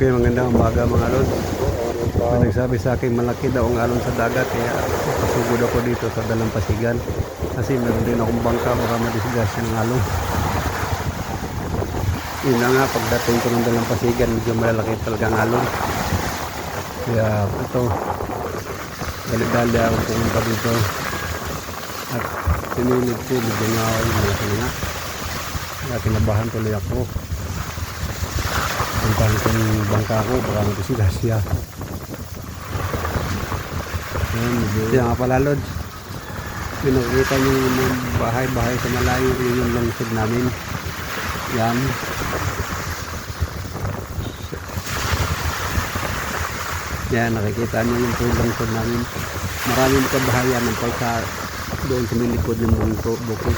Okay, magandang umaga mga lods. May nagsabi sa akin malaki daw ang alon sa dagat kaya pasugod ako dito sa Dalampasigan kasi meron din akong bangka baka madisgrasya ng alon. Yun na nga, pagdating ko ng Dalampasigan medyo malalaki talaga ang alon. Kaya ito, dali-dali ako pumunta dito at sinilid ko medyo nga malaki nga. Kaya kinabahan tuloy ako. Puntahan ko yung bangka ko baka madisgrasya. Kaya nga pala lods, pinakita nyo yung bahay-bahay sa malayo rin yung lungsod namin. Yan. Yan, nakikita nyo yung lungsod namin. Maraming kabahayan ng pagka doon sa milikod ng bukid.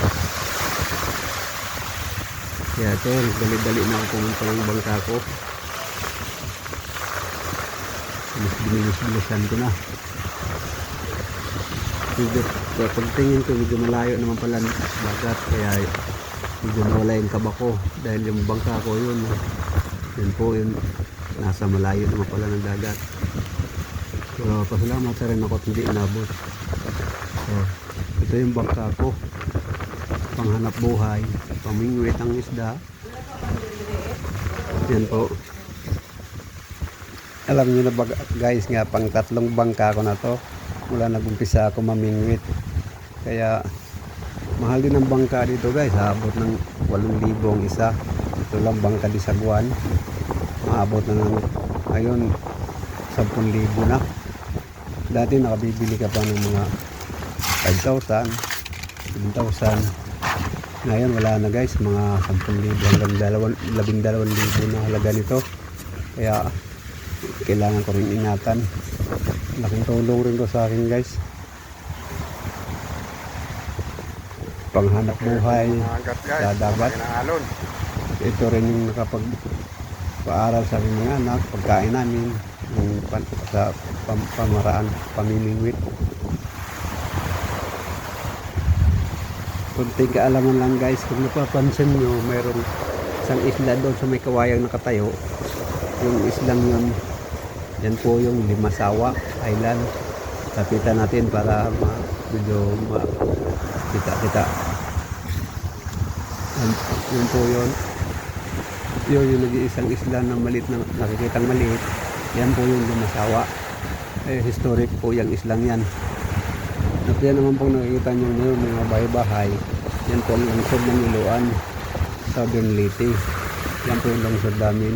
Kaya ito, dali-dali na ako pumunta ng bangka ko. Binis-bilisan ko na. Pagtingin ko medyo malayo naman pala dagat kaya medyo nawala yung kaba ko dahil yung bangka ko yun po yun nasa malayo naman pala ng dagat. So pasalamat sa rin ako at hindi inabot. So ito yung bangka ko, panghanap buhay, pamingwit ang isda. Yan po. Alam niyo na ba guys nga, pang tatlong bangka ko na to mula nag-umpisa ako mamingwit. Kaya mahal din ang bangka dito guys, abot ng 8,000 ang isa. Ito lang bangka di Saguan, maabot na ng ngayon 10,000 na. Dati nakabibili ka pa ng mga 5,000, 7,000. Ngayon wala na guys, mga 10,000 hanggang 12,000 na halaga nito. Kaya kailangan ko rin ingatan. Laking tulong rin ko sa akin guys, panghanap buhay sa dagat. Ito rin yung nakapag-paaral sa aking mga anak, pagkain namin yung sa pamaraan pamimingwit. Kunting kaalaman lang guys, kung napapansin nyo mayroong isang isla doon sa may kawayang nakatayo. Yung islang yun, yan po yung Limasawa Island. Kapitan natin para medyo kita. Yun po yun. Yun yung nag-iisang isla na maliit na nakikitang maliit. Yan po yung Limasawa. Historic po yung islang yan. At yan naman po nakikita nyo ngayon mga bahay-bahay. Yan po ang lungsod ng Iloan, Southern Leyte. Yan po yung lungsod namin.